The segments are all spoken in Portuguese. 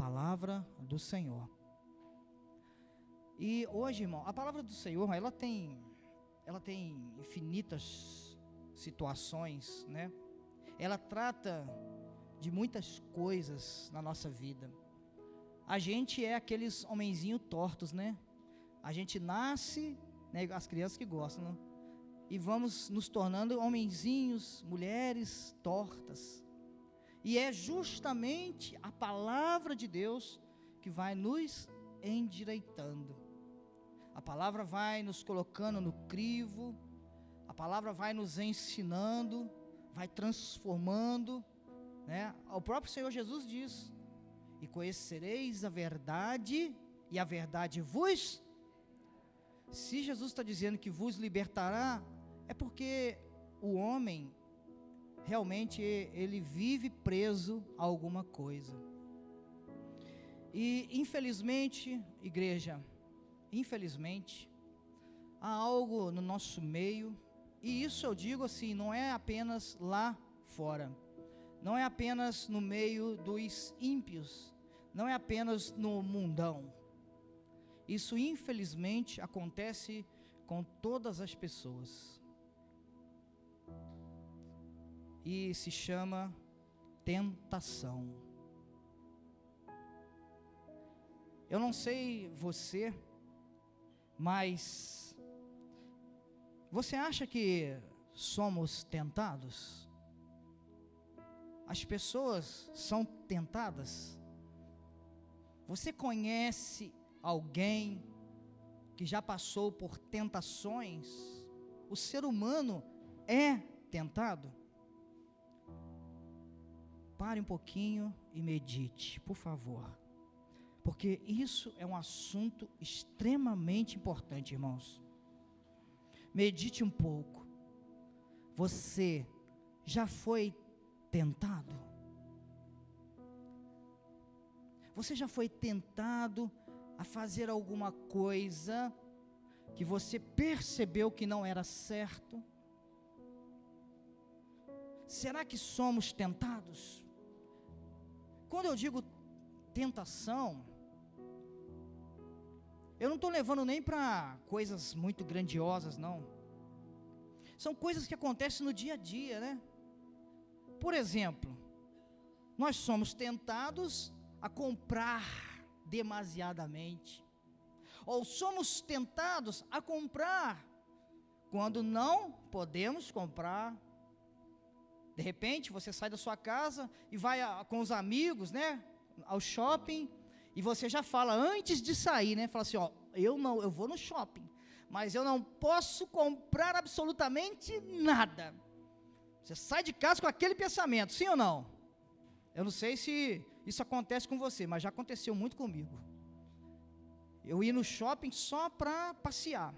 palavra do Senhor. E hoje, irmão, a palavra do Senhor, ela tem infinitas situações, né? Ela trata de muitas coisas na nossa vida. A gente é aqueles homenzinhos tortos, né? A gente nasce, né, as crianças que gostam, né? E vamos nos tornando homenzinhos, mulheres tortas. E é justamente a palavra de Deus que vai nos endireitando. A palavra vai nos colocando no crivo, a palavra vai nos ensinando, vai transformando, né? O próprio Senhor Jesus diz: e conhecereis a verdade, e a verdade vos... Se Jesus está dizendo que vos libertará, é porque o homem, realmente, ele vive preso a alguma coisa. E, infelizmente, igreja, infelizmente, há algo no nosso meio, e isso eu digo assim, não é apenas lá fora, não é apenas no meio dos ímpios, não é apenas no mundão. Isso, infelizmente, acontece com todas as pessoas. E se chama tentação. Eu não sei você, mas você acha que somos tentados? As pessoas são tentadas? Você conhece alguém que já passou por tentações? O ser humano é tentado? Pare um pouquinho e medite, por favor, porque isso é um assunto extremamente importante, irmãos. Medite um pouco. Você já foi tentado? Você já foi tentado a fazer alguma coisa que você percebeu que não era certo? Será que somos tentados? Quando eu digo tentação, eu não estou levando nem para coisas muito grandiosas, não. São coisas que acontecem no dia a dia, né? Por exemplo, nós somos tentados a comprar demasiadamente, ou somos tentados a comprar quando não podemos comprar. De repente você sai da sua casa e vai com os amigos, né, ao shopping, e você já fala antes de sair, né, fala assim, ó, eu vou no shopping, mas eu não posso comprar absolutamente nada. Você sai de casa com aquele pensamento, sim ou não? Eu não sei se isso acontece com você, mas já aconteceu muito comigo. Eu ia no shopping só para passear,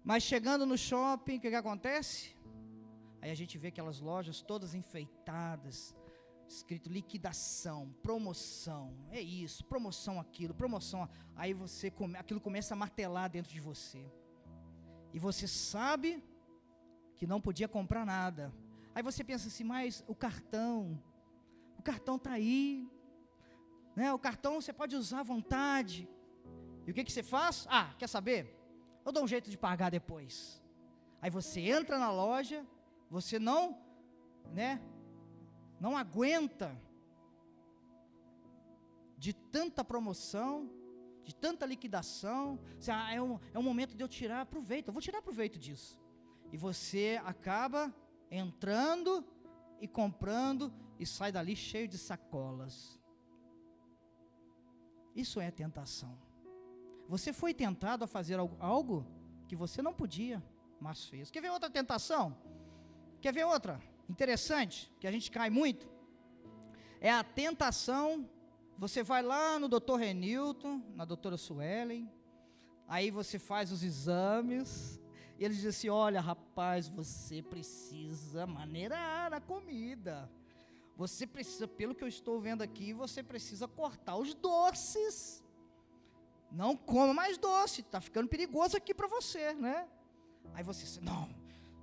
mas chegando no shopping, o que acontece? Aí a gente vê aquelas lojas todas enfeitadas, escrito liquidação, promoção, é isso, promoção aquilo, promoção. Aí aquilo começa a martelar dentro de você. E você sabe que não podia comprar nada. Aí você pensa assim, mas o cartão está aí, né? O cartão você pode usar à vontade. E o que você faz? Quer saber? Eu dou um jeito de pagar depois. Aí você entra na loja, você não aguenta de tanta promoção, de tanta liquidação. É um momento de eu tirar proveito, eu vou tirar proveito disso. E você acaba entrando e comprando e sai dali cheio de sacolas. Isso é tentação. Você foi tentado a fazer algo que você não podia, mas fez. Quer ver outra tentação? Quer ver outra? Interessante, que a gente cai muito. É a tentação. Você vai lá no Dr. Renilton, na doutora Suelen, aí você faz os exames, e eles dizem assim, olha rapaz, você precisa maneirar a comida. Você precisa, pelo que eu estou vendo aqui, você precisa cortar os doces. Não coma mais doce, está ficando perigoso aqui para você, né? Aí você diz, não,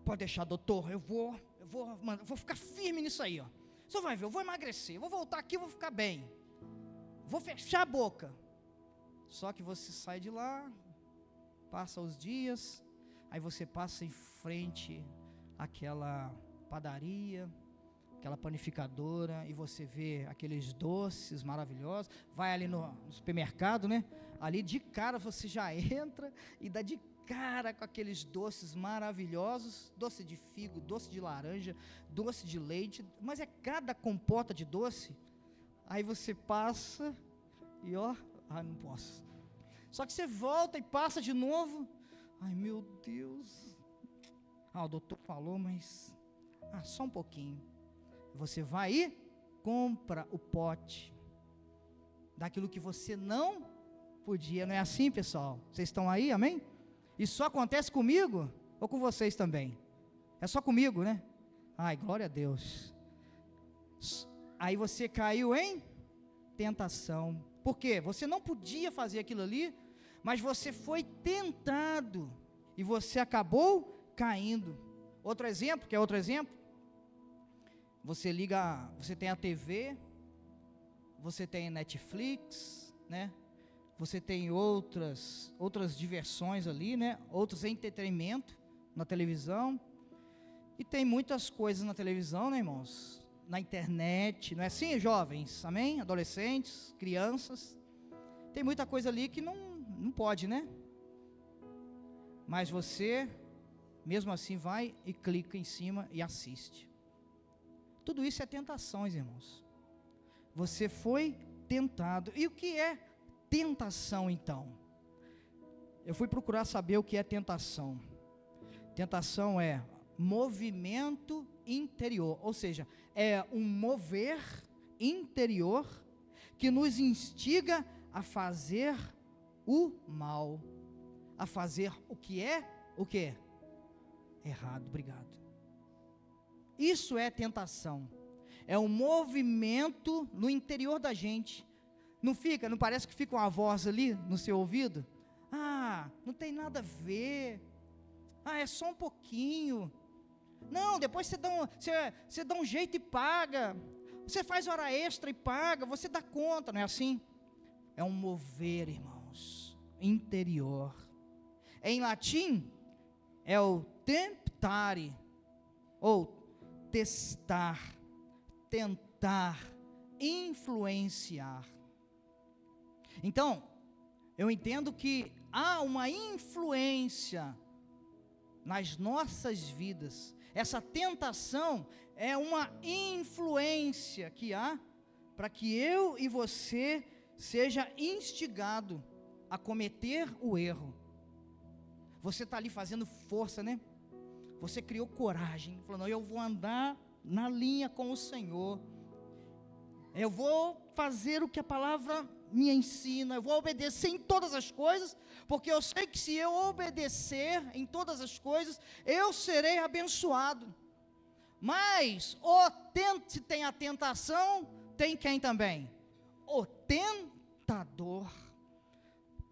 pode deixar, doutor, eu vou ficar firme nisso aí, ó. Você vai ver, eu vou emagrecer, eu vou voltar aqui, eu vou ficar bem. vou fechar a boca. Só que você sai de lá, passa os dias, aí você passa em frente àquela padaria, aquela panificadora, e você vê aqueles doces maravilhosos, vai ali no supermercado, né? Ali de cara você já entra e dá de cara com aqueles doces maravilhosos, doce de figo, doce de laranja, doce de leite, mas é cada compota de doce. Aí você passa e não posso. Só que você volta e passa de novo. Ai, meu Deus. O doutor falou, mas só um pouquinho. Você vai e compra o pote daquilo que você não podia. Não é assim, pessoal? Vocês estão aí, amém? Isso só acontece comigo ou com vocês também? É só comigo, né? Ai, glória a Deus. Aí você caiu em tentação. Por quê? Você não podia fazer aquilo ali, mas você foi tentado e você acabou caindo. Outro exemplo, quer outro exemplo? Você tem a TV, você tem Netflix, né? Você tem outras diversões ali, né? Outros entretenimento na televisão. E tem muitas coisas na televisão, né, irmãos? Na internet, não é assim, jovens? Amém? Adolescentes, crianças. Tem muita coisa ali que não pode, né? Mas você, mesmo assim, vai e clica em cima e assiste. Tudo isso é tentações, irmãos. Você foi tentado. E o que é tentação, então? Eu fui procurar saber o que é tentação. Tentação é movimento interior, ou seja, é um mover interior que nos instiga a fazer o mal, a fazer o que é errado. Obrigado. Isso é tentação. É um movimento no interior da gente. Não parece que fica uma voz ali no seu ouvido? Não tem nada a ver. É só um pouquinho. Não, depois você dá um jeito e paga. Você faz hora extra e paga, você dá conta, não é assim? É um mover, irmãos, interior. Em latim, é o temptare, ou testar, tentar, influenciar. Então, eu entendo que há uma influência nas nossas vidas. Essa tentação é uma influência que há para que eu e você seja instigado a cometer o erro. Você está ali fazendo força, né? Você criou coragem, falou, não, eu vou andar na linha com o Senhor, eu vou fazer o que a palavra me ensina, eu vou obedecer em todas as coisas, porque eu sei que se eu obedecer em todas as coisas, eu serei abençoado. Mas, se tem a tentação, tem quem também? O tentador.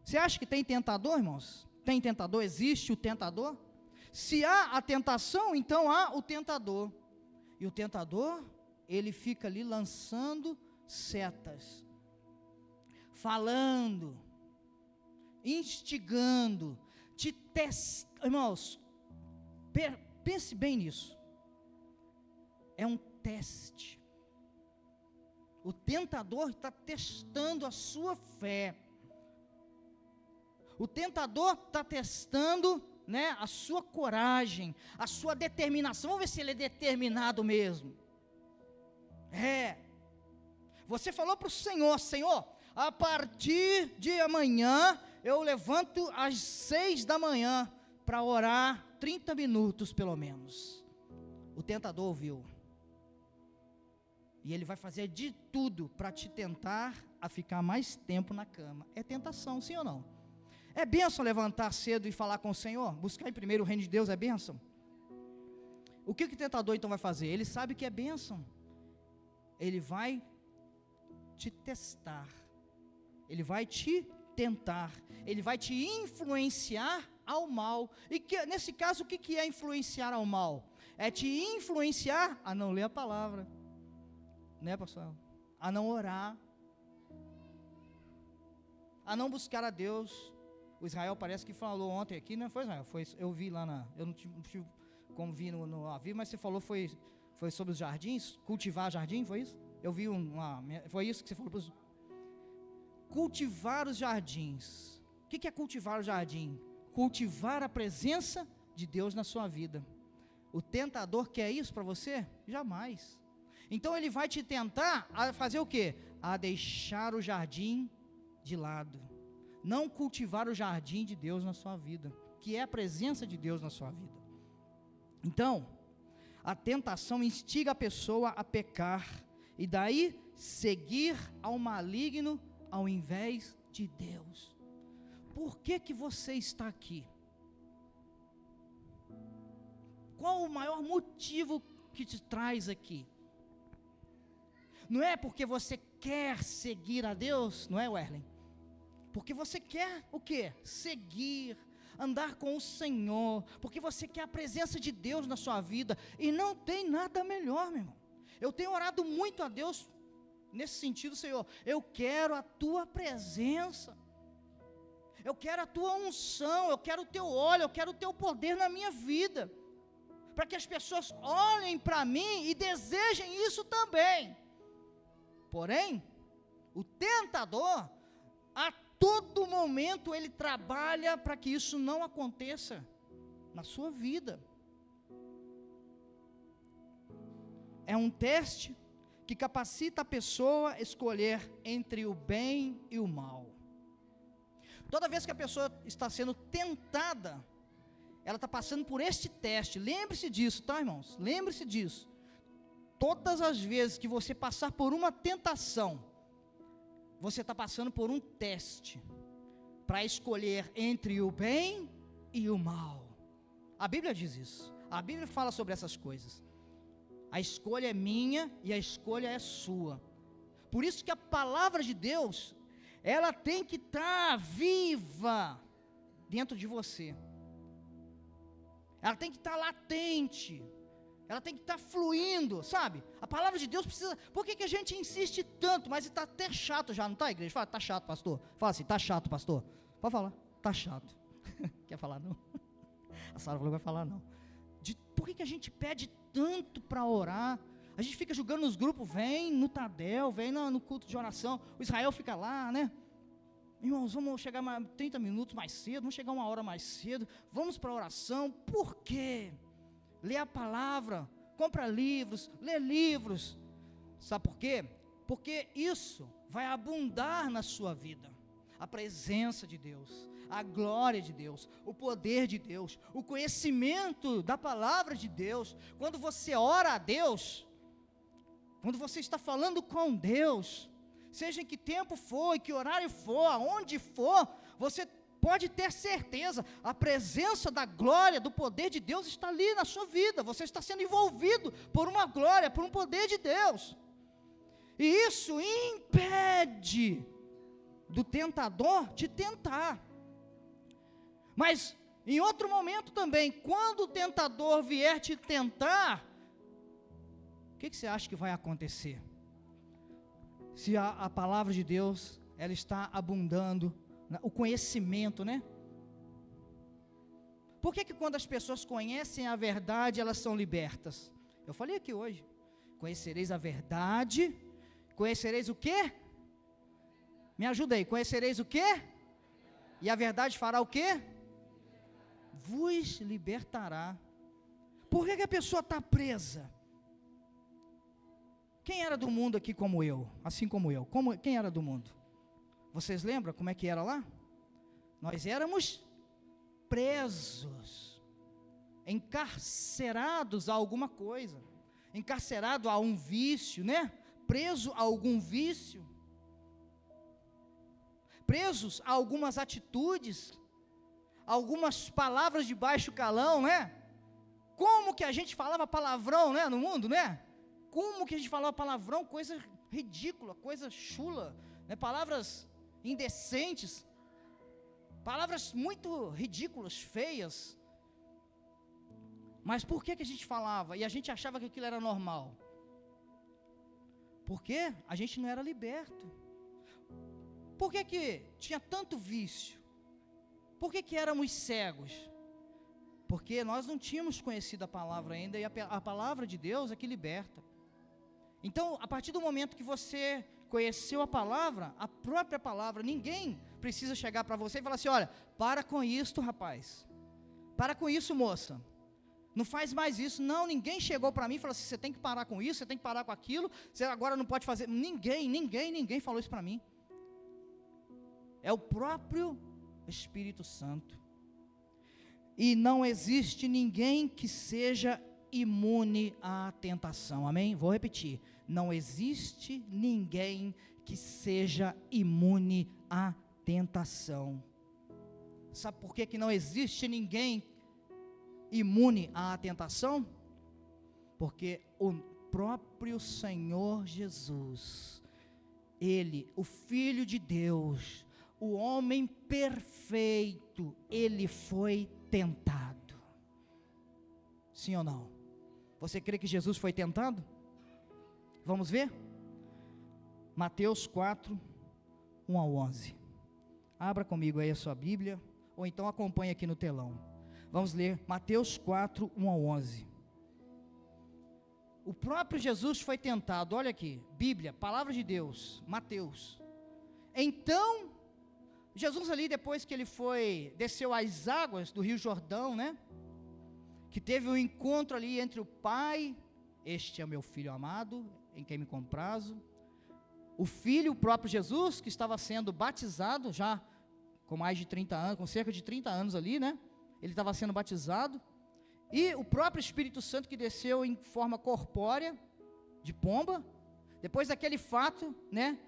Você acha que tem tentador, irmãos? Tem tentador? Existe o tentador? Se há a tentação, então há o tentador. E o tentador, ele fica ali lançando setas, falando, instigando, te testando. Irmãos, pense bem nisso. É um teste. O tentador está testando a sua fé. O tentador está testando, né, a sua coragem, a sua determinação. Vamos ver se ele é determinado mesmo. Você falou para o Senhor, Senhor, a partir de amanhã, eu levanto às 6 da manhã, para orar 30 minutos pelo menos. O tentador ouviu. E ele vai fazer de tudo, para te tentar a ficar mais tempo na cama. É tentação, sim ou não? É bênção levantar cedo e falar com o Senhor? Buscar em primeiro o reino de Deus é bênção? O que o tentador então vai fazer? Ele sabe que é bênção. Ele vai te testar. Ele vai te tentar. Ele vai te influenciar ao mal. E nesse caso, o que é influenciar ao mal? É te influenciar a não ler a palavra. Né, pastor? A não orar. a não buscar a Deus. O Israel parece que falou ontem aqui, não foi, Israel? Eu vi lá eu não tive como vi no ao vivo, mas você falou foi sobre os jardins, cultivar jardim, foi isso? Eu vi foi isso que você falou? Cultivar os jardins. O que é cultivar o jardim? Cultivar a presença de Deus na sua vida. O tentador quer isso para você? Jamais. Então ele vai te tentar a fazer o quê? A deixar o jardim de lado. Não cultivar o jardim de Deus na sua vida, que é a presença de Deus na sua vida. Então, a tentação instiga a pessoa a pecar, e daí seguir ao maligno ao invés de Deus. Por que você está aqui? Qual o maior motivo que te traz aqui? Não é porque você quer seguir a Deus, não é, Werlen? Porque você quer o quê? Seguir, andar com o Senhor, porque você quer a presença de Deus na sua vida, e não tem nada melhor, meu irmão. Eu tenho orado muito a Deus, nesse sentido, Senhor, eu quero a Tua presença, eu quero a Tua unção, eu quero o Teu óleo, eu quero o Teu poder na minha vida, para que as pessoas olhem para mim e desejem isso também. Porém, o tentador, a todo momento ele trabalha para que isso não aconteça na sua vida. É um teste que capacita a pessoa a escolher entre o bem e o mal. Toda vez que a pessoa está sendo tentada, ela está passando por este teste. Lembre-se disso, tá, irmãos? Lembre-se disso. Todas as vezes que você passar por uma tentação, você está passando por um teste, para escolher entre o bem e o mal. A Bíblia diz isso, a Bíblia fala sobre essas coisas. A escolha é minha e a escolha é sua. Por isso que a palavra de Deus, ela tem que estar viva dentro de você. Ela tem que estar latente. Ela tem que estar fluindo, sabe? A palavra de Deus precisa... Por que a gente insiste tanto? Mas está até chato já, não está, igreja? Fala, está chato, pastor. Fala assim, está chato, pastor. Pode falar, está chato. Quer falar não? A Sara falou que vai falar não. Por que a gente pede tanto para orar? A gente fica julgando nos grupos, vem no Tadel, vem no culto de oração. O Israel fica lá, né? Irmãos, vamos chegar 30 minutos mais cedo, vamos chegar 1 hora mais cedo, vamos para a oração. Por quê? Lê a palavra, compra livros, lê livros. Sabe por quê? Porque isso vai abundar na sua vida. A presença de Deus, a glória de Deus, o poder de Deus, o conhecimento da palavra de Deus. Quando você ora a Deus, quando você está falando com Deus, seja em que tempo for, em que horário for, aonde for, você pode ter certeza, a presença da glória, do poder de Deus está ali na sua vida. Você está sendo envolvido por uma glória, por um poder de Deus. E isso impede do tentador te tentar. Mas em outro momento também, quando o tentador vier te tentar, o que você acha que vai acontecer? Se a palavra de Deus, ela está abundando, o conhecimento, né? Por que quando as pessoas conhecem a verdade, elas são libertas? Eu falei aqui hoje, conhecereis a verdade, conhecereis o quê? Me ajuda aí, conhecereis o quê? E a verdade fará o quê? Vos libertará. Por que a pessoa está presa? Quem era do mundo aqui como eu, assim como eu? Quem era do mundo? Vocês lembram como é que era lá? Nós éramos presos, encarcerados a alguma coisa, encarcerado a um vício, né? Preso a algum vício, presos a algumas atitudes, algumas palavras de baixo calão, né? Como que a gente falava palavrão, né, no mundo, né? Como que a gente falava palavrão, coisa ridícula, coisa chula, né? Palavras indecentes, palavras muito ridículas, feias. Mas por que a gente falava e a gente achava que aquilo era normal? Porque a gente não era liberto. Por que que tinha tanto vício? Por que que éramos cegos? Porque nós não tínhamos conhecido a palavra ainda, e a palavra de Deus é que liberta. Então, a partir do momento que você conheceu a palavra, a própria palavra, ninguém precisa chegar para você e falar assim: olha, para com isso, rapaz, para com isso, moça, não faz mais isso. Não, ninguém chegou para mim e falou assim: você tem que parar com isso, você tem que parar com aquilo, você agora não pode fazer. Ninguém falou isso para mim. É o próprio Espírito Santo. E não existe ninguém que seja imune à tentação, amém? Vou repetir, não existe ninguém que seja imune à tentação. Sabe por que não existe ninguém imune à tentação? Porque o próprio Senhor Jesus, Ele, o Filho de Deus, o homem perfeito, Ele foi tentado. Sim ou não? Você crê que Jesus foi tentado? Vamos ver? Mateus 4, 1 ao 11. Abra comigo aí a sua Bíblia, ou então acompanhe aqui no telão. Vamos ler Mateus 4, 1 ao 11. O próprio Jesus foi tentado, olha aqui, Bíblia, Palavra de Deus, Mateus. Então, Jesus ali, depois que ele desceu às águas do Rio Jordão, né? Que teve um encontro ali entre o Pai, este é o meu Filho amado, em quem me comprazo. O Filho, o próprio Jesus, que estava sendo batizado, já com mais de 30 anos, com cerca de 30 anos ali, né? Ele estava sendo batizado. E o próprio Espírito Santo que desceu em forma corpórea, de pomba. Depois daquele fato, né?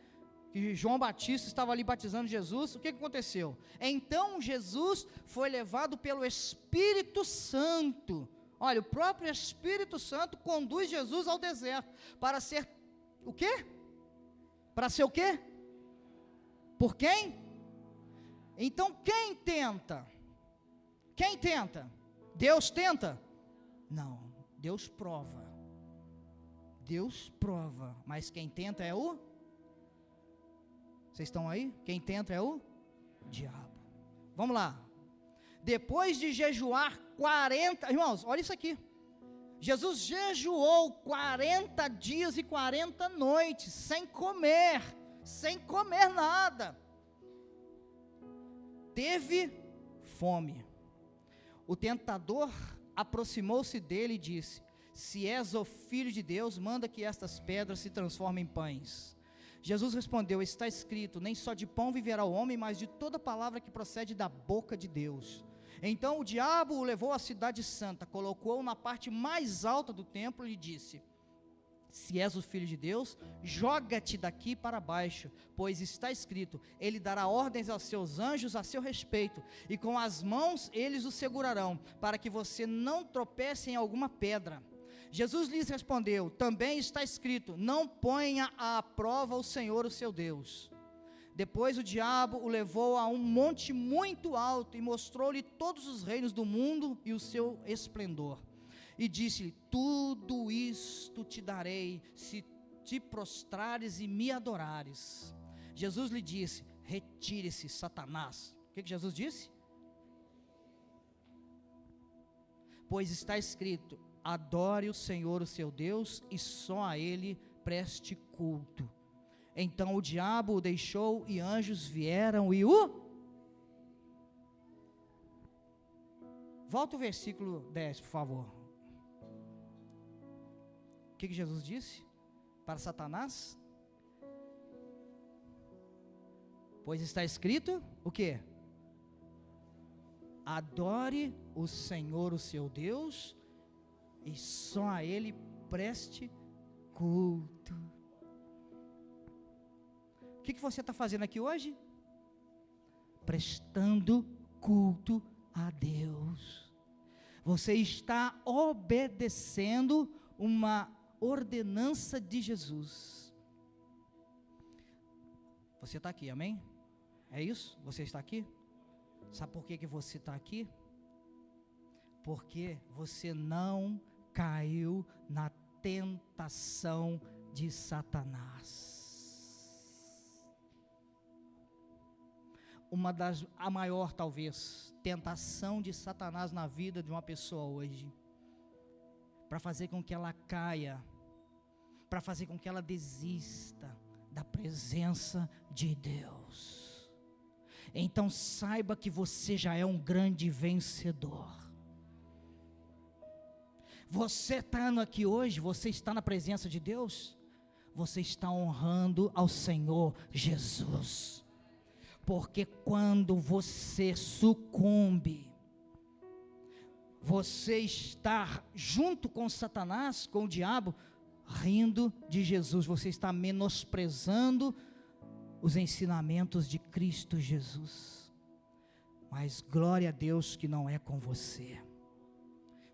Que João Batista estava ali batizando Jesus, o que aconteceu? Então Jesus foi levado pelo Espírito Santo. Olha, o próprio Espírito Santo conduz Jesus ao deserto, para ser o quê? Para ser o quê? Por quem? Então quem tenta? Quem tenta? Deus tenta? Não, Deus prova. Deus prova, mas quem tenta é o? Vocês estão aí? Quem tenta é o diabo. Vamos lá. Depois de jejuar 40, irmãos, olha isso aqui. Jesus jejuou 40 dias e 40 noites, sem comer nada. Teve fome. O tentador aproximou-se dele e disse: se és o Filho de Deus, manda que estas pedras se transformem em pães. Jesus respondeu: está escrito, nem só de pão viverá o homem, mas de toda palavra que procede da boca de Deus. Então o diabo o levou à cidade santa, colocou-o na parte mais alta do templo e lhe disse: se és o Filho de Deus, joga-te daqui para baixo, pois está escrito, ele dará ordens aos seus anjos a seu respeito, e com as mãos eles o segurarão, para que você não tropece em alguma pedra. Jesus lhes respondeu: também está escrito, não ponha à prova o Senhor, o seu Deus. Depois o diabo o levou a um monte muito alto e mostrou-lhe todos os reinos do mundo e o seu esplendor. E disse-lhe: tudo isto te darei, se te prostrares e me adorares. Jesus lhe disse: retire-se, Satanás. O que Jesus disse? Pois está escrito, adore o Senhor, o seu Deus, e só a Ele preste culto. Então o diabo o deixou e anjos vieram e o... Volta o versículo 10, por favor. O que Jesus disse para Satanás? Pois está escrito, o quê? Adore o Senhor, o seu Deus, e só a Ele preste culto. O que você está fazendo aqui hoje? Prestando culto a Deus. Você está obedecendo uma ordenança de Jesus. Você está aqui, amém? É isso? Você está aqui? Sabe por que você está aqui? Porque você não caiu na tentação de Satanás. a maior talvez, tentação de Satanás na vida de uma pessoa hoje, para fazer com que ela caia, para fazer com que ela desista da presença de Deus. Então saiba que você já é um grande vencedor. Você está aqui hoje, você está na presença de Deus, você está honrando ao Senhor Jesus. Porque quando você sucumbe, você está junto com Satanás, com o diabo, rindo de Jesus, você está menosprezando os ensinamentos de Cristo Jesus. Mas glória a Deus que não é com você.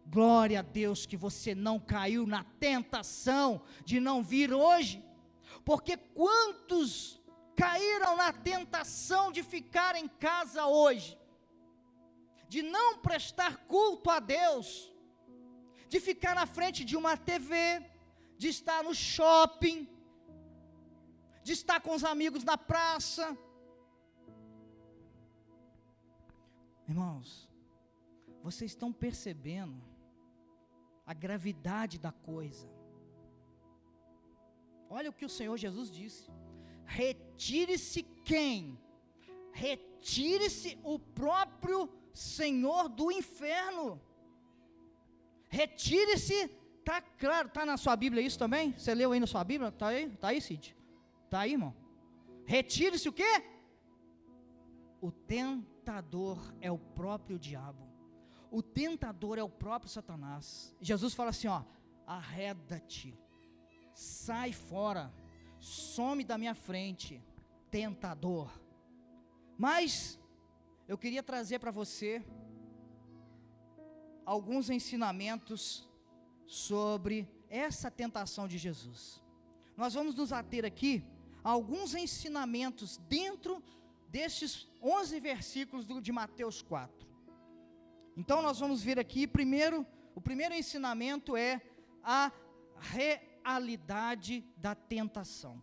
Glória a Deus que você não caiu na tentação de não vir hoje, porque quantos caíram na tentação de ficar em casa hoje, de não prestar culto a Deus, de ficar na frente de uma TV, de estar no shopping, de estar com os amigos na praça. Irmãos, vocês estão percebendo a gravidade da coisa? Olha o que o Senhor Jesus disse: retire-se quem? Retire-se o próprio Senhor do inferno. Retire-se, está claro, está na sua Bíblia isso também? Você leu aí na sua Bíblia? Está aí, Cid? Está aí, irmão? Retire-se o quê? O tentador é o próprio diabo. O tentador é o próprio Satanás. Jesus fala assim, ó: arreda-te, sai fora, some da minha frente, tentador. Mas eu queria trazer para você alguns ensinamentos sobre essa tentação de Jesus. Nós vamos nos ater aqui a alguns ensinamentos dentro destes 11 versículos de Mateus 4. Então nós vamos ver aqui, o primeiro ensinamento é a realidade da tentação.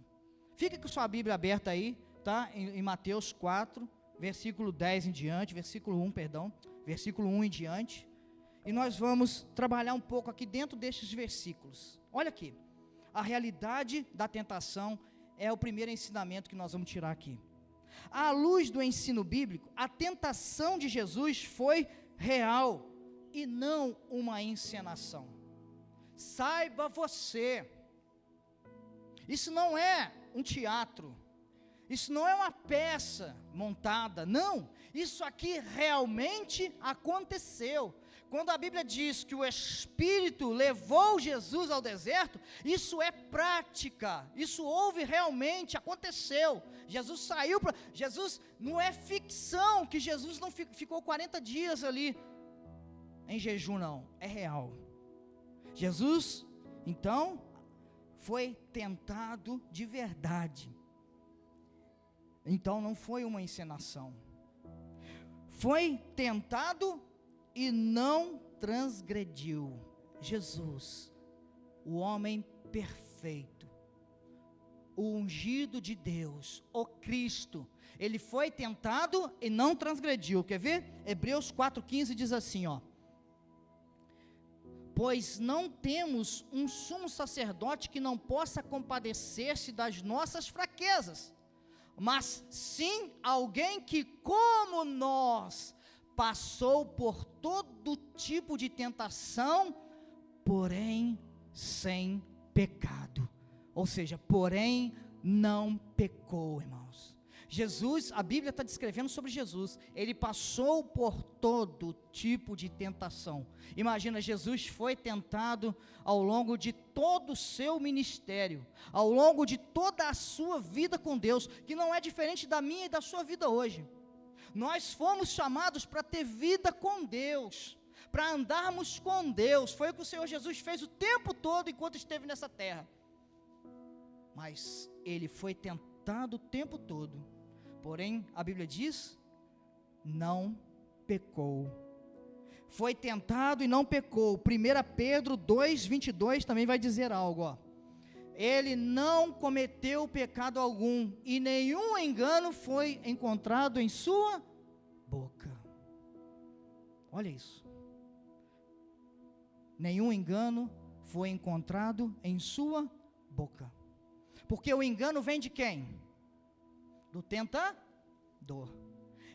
Fica com sua Bíblia aberta aí, tá? Em Mateus 4, versículo 10 em diante, versículo 1 em diante. E nós vamos trabalhar um pouco aqui dentro destes versículos. Olha aqui, a realidade da tentação é o primeiro ensinamento que nós vamos tirar aqui. À luz do ensino bíblico, a tentação de Jesus foi real e não uma encenação. Saiba você, isso não é um teatro, isso não é uma peça montada, não, isso aqui realmente aconteceu. Quando a Bíblia diz que o Espírito levou Jesus ao deserto, isso é prática, isso houve realmente, aconteceu. Jesus saiu, Jesus não é ficção, que Jesus não ficou 40 dias ali em jejum, não, é real. Jesus, então, foi tentado de verdade. Então não foi uma encenação. Foi tentado e não transgrediu. Jesus, o homem perfeito, o ungido de Deus, o Cristo, ele foi tentado e não transgrediu. Quer ver? Hebreus 4,15 diz assim, ó: pois não temos um sumo sacerdote que não possa compadecer-se das nossas fraquezas, mas sim alguém que, como nós, passou por todo tipo de tentação, porém sem pecado. Ou seja, porém não pecou, irmãos. Jesus, a Bíblia está descrevendo sobre Jesus, ele passou por todo tipo de tentação. Imagina, Jesus foi tentado ao longo de todo o seu ministério, ao longo de toda a sua vida com Deus, que não é diferente da minha e da sua vida hoje. Nós fomos chamados para ter vida com Deus, para andarmos com Deus. Foi o que o Senhor Jesus fez o tempo todo enquanto esteve nessa terra. Mas ele foi tentado o tempo todo, porém a Bíblia diz, não pecou. Foi tentado e não pecou. 1 Pedro 2,22 também vai dizer algo, ó. ele não cometeu pecado algum, e nenhum engano foi encontrado em sua boca. Olha isso. Nenhum engano foi encontrado em sua boca. Porque o engano vem de quem? Do tentador.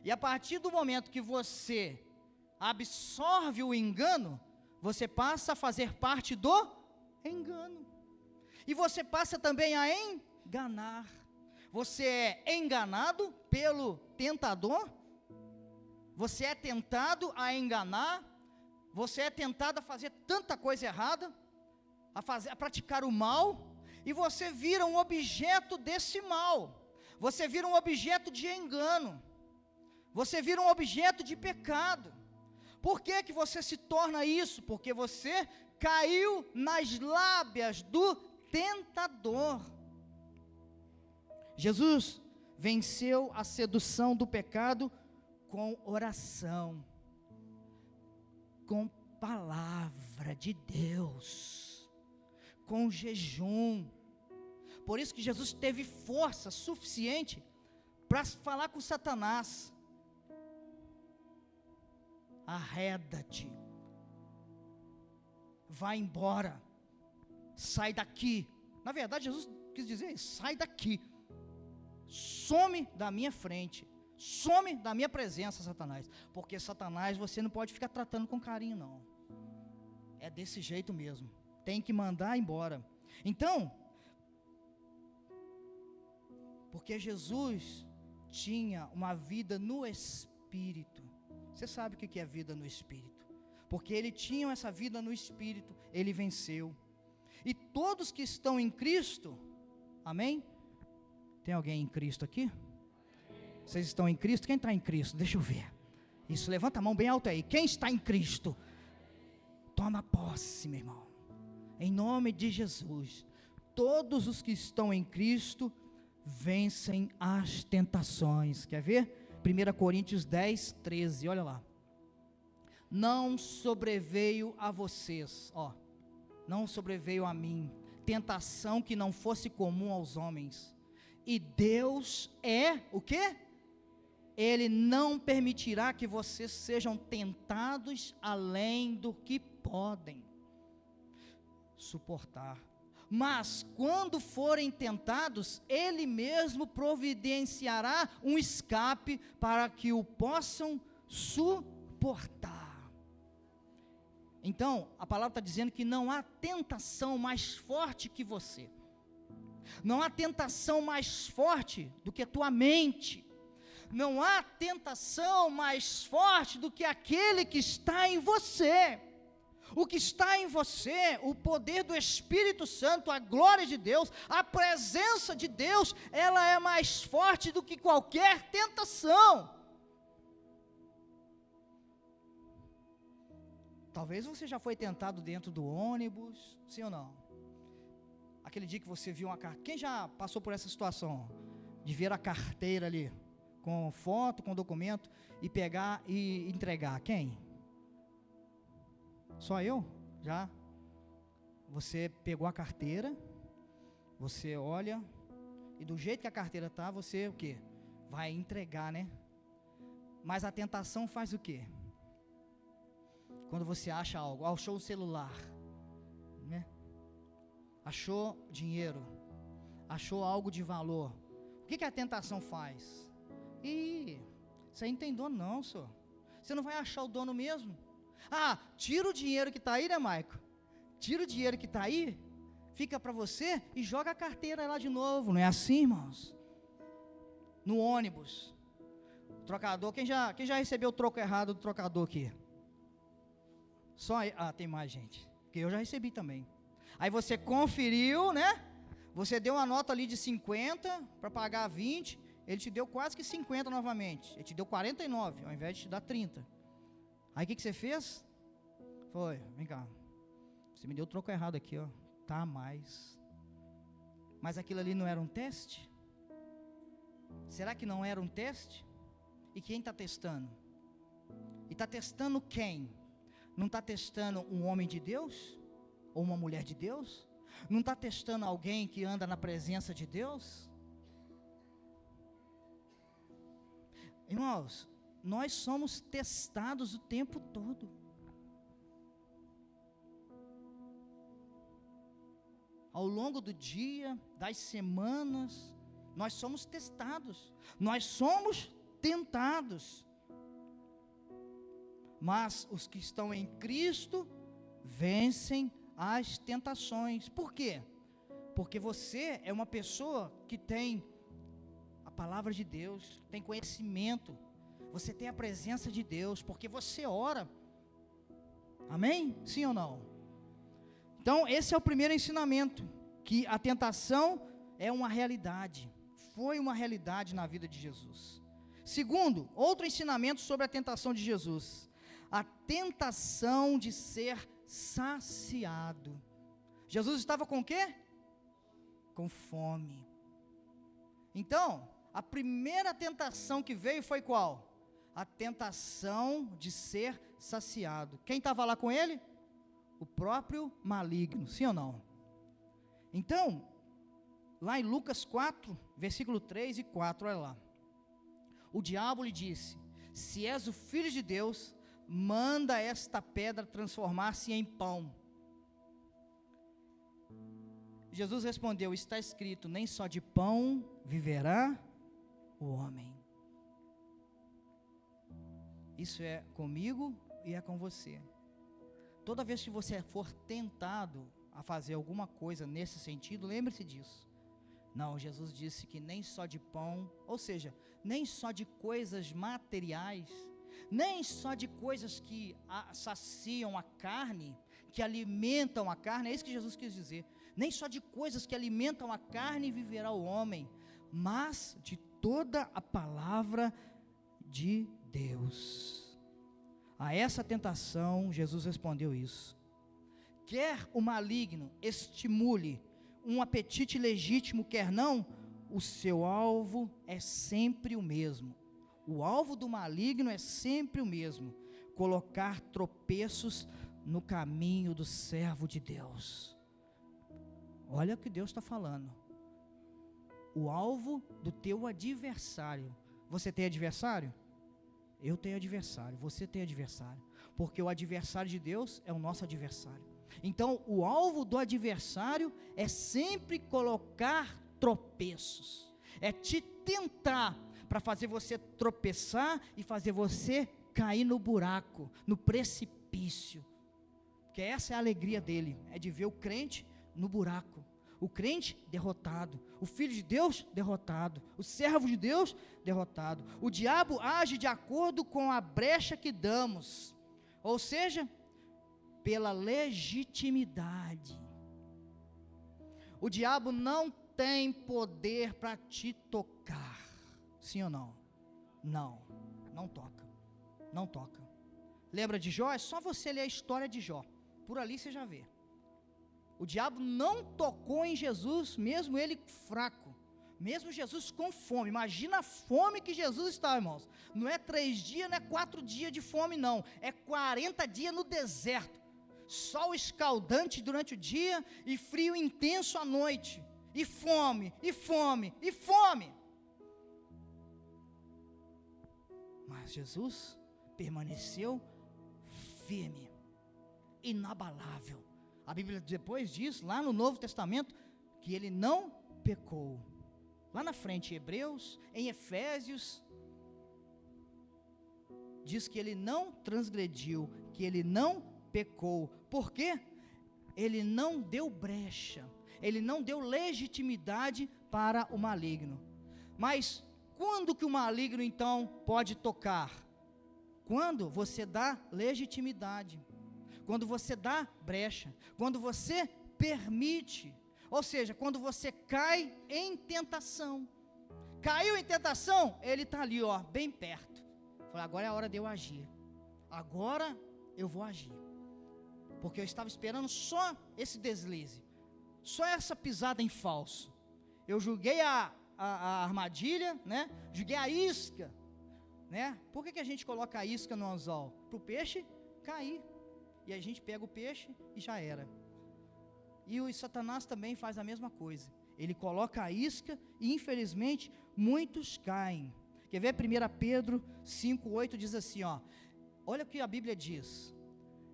E a partir do momento que você absorve o engano, você passa a fazer parte do engano. E você passa também a enganar. Você é enganado pelo tentador. Você é tentado a enganar. Você é tentado a fazer tanta coisa errada, a praticar o mal, e você vira um objeto desse mal. Você vira um objeto de engano. Você vira um objeto de pecado. Por que que você se torna isso? Porque você caiu nas lábias do tentador. Jesus venceu a sedução do pecado com oração, com palavra de Deus, com jejum. Por isso que Jesus teve força suficiente para falar com Satanás: arreda-te, vai embora, sai daqui. Na verdade, Jesus quis dizer: sai daqui, some da minha frente, some da minha presença, Satanás. Porque Satanás você não pode ficar tratando com carinho, não. É desse jeito mesmo, tem que mandar embora. Então, porque Jesus tinha uma vida no Espírito. Você sabe o que é vida no Espírito? Porque ele tinha essa vida no Espírito, ele venceu. E todos que estão em Cristo, amém? Tem alguém em Cristo aqui? Vocês estão em Cristo? Quem está em Cristo? Deixa eu ver. Isso, levanta a mão bem alta aí. Quem está em Cristo? Toma posse, meu irmão. Em nome de Jesus. Todos os que estão em Cristo vencem as tentações. Quer ver? 1 Coríntios 10, 13, olha lá. Não sobreveio a vocês, não sobreveio a mim, tentação que não fosse comum aos homens. E Deus é o quê? Ele não permitirá que vocês sejam tentados além do que podem suportar. Mas quando forem tentados, Ele mesmo providenciará um escape para que o possam suportar. Então, a palavra está dizendo que não há tentação mais forte que você. Não há tentação mais forte do que a tua mente. Não há tentação mais forte do que aquele que está em você. O que está em você, o poder do Espírito Santo, a glória de Deus, a presença de Deus, ela é mais forte do que qualquer tentação. Talvez você já foi tentado dentro do ônibus, sim ou não? Aquele dia que você viu uma carteira, quem já passou por essa situação, de ver a carteira ali, com foto, com documento, e pegar e entregar, quem? Só eu? Já? Você pegou a carteira, você olha, e do jeito que a carteira está, você o quê? Vai entregar, né? Mas a tentação faz o quê? Quando você acha algo, achou o celular, né? Achou dinheiro, achou algo de valor, o que a tentação faz? Você não tem dono não, senhor. Você não vai achar o dono mesmo. Tira o dinheiro que está aí, né, Maico? Tira o dinheiro que está aí, fica para você e joga a carteira lá de novo. Não é assim, irmãos? No ônibus, trocador, quem já recebeu o troco errado do trocador aqui? Só aí, tem mais gente, porque eu já recebi também. Aí você conferiu, né? Você deu uma nota ali de 50 para pagar 20, ele te deu quase que 50 novamente. Ele te deu 49, ao invés de te dar 30. Aí o que você fez? Vem cá, você me deu o troco errado aqui, tá a mais. Mas aquilo ali não era um teste? Será que não era um teste? E quem está testando? E está testando quem? Não está testando um homem de Deus? Ou uma mulher de Deus? Não está testando alguém que anda na presença de Deus? Irmãos, nós somos testados o tempo todo. Ao longo do dia, das semanas, nós somos testados, nós somos tentados. Mas os que estão em Cristo vencem as tentações. Por quê? Porque você é uma pessoa que tem a palavra de Deus, tem conhecimento, você tem a presença de Deus, porque você ora. Amém? Sim ou não? Então, esse é o primeiro ensinamento, que a tentação é uma realidade, foi uma realidade na vida de Jesus. Segundo, outro ensinamento sobre a tentação de Jesus, a tentação de ser saciado. Jesus estava com o quê? Com fome. Então, a primeira tentação que veio foi qual? A tentação de ser saciado. Quem estava lá com ele? O próprio maligno, sim ou não? Então, lá em Lucas 4, versículo 3 e 4, olha lá. O diabo lhe disse: se és o filho de Deus, manda esta pedra transformar-se em pão. Jesus respondeu: está escrito, nem só de pão viverá o homem. Isso é comigo e é com você. Toda vez que você for tentado a fazer alguma coisa nesse sentido, lembre-se disso. Não, Jesus disse que nem só de pão, ou seja, nem só de coisas materiais, nem só de coisas que saciam a carne, que alimentam a carne, é isso que Jesus quis dizer. Nem só de coisas que alimentam a carne viverá o homem, mas de toda a palavra de Deus. A essa tentação, Jesus respondeu isso: quer o maligno estimule um apetite legítimo, quer não, o seu alvo é sempre o mesmo. O alvo do maligno é sempre o mesmo: colocar tropeços no caminho do servo de Deus. Olha o que Deus está falando. O alvo do teu adversário. Você tem adversário? Eu tenho adversário, você tem adversário, porque o adversário de Deus é o nosso adversário. Então, o alvo do adversário é sempre colocar tropeços, é te tentar para fazer você tropeçar e fazer você cair no buraco, no precipício, porque essa é a alegria dele, é de ver o crente no buraco, o crente derrotado, o filho de Deus derrotado, o servo de Deus derrotado. O diabo age de acordo com a brecha que damos, ou seja, pela legitimidade. O diabo não tem poder para te tocar, sim ou não? Não toca, não toca. Lembra de Jó? É só você ler a história de Jó, por ali você já vê. O diabo não tocou em Jesus, mesmo ele fraco, mesmo Jesus com fome. Imagina a fome que Jesus está, irmãos. Não é 3 dias, não é 4 dias de fome, não. É 40 dias no deserto. Sol escaldante durante o dia e frio intenso à noite. E fome, e fome, e fome. Mas Jesus permaneceu firme, inabalável. A Bíblia depois diz, lá no Novo Testamento, que ele não pecou. Lá na frente, em Hebreus, em Efésios, diz que ele não transgrediu, que ele não pecou. Por quê? Ele não deu brecha, ele não deu legitimidade para o maligno. Mas quando que o maligno então pode tocar? Quando você dá legitimidade, quando você dá brecha, quando você permite, ou seja, quando você cai em tentação. Caiu em tentação, ele está ali, ó, bem perto. Fala, agora é a hora de eu agir. Agora eu vou agir. Porque eu estava esperando só esse deslize, só essa pisada em falso. Eu julguei a armadilha, né? Julguei a isca, né? Por que a gente coloca a isca no anzol? Para o peixe cair. E a gente pega o peixe e já era. E o Satanás também faz a mesma coisa. Ele coloca a isca e, infelizmente, muitos caem. Quer ver? 1 Pedro 5,8 diz assim, ó. Olha o que a Bíblia diz.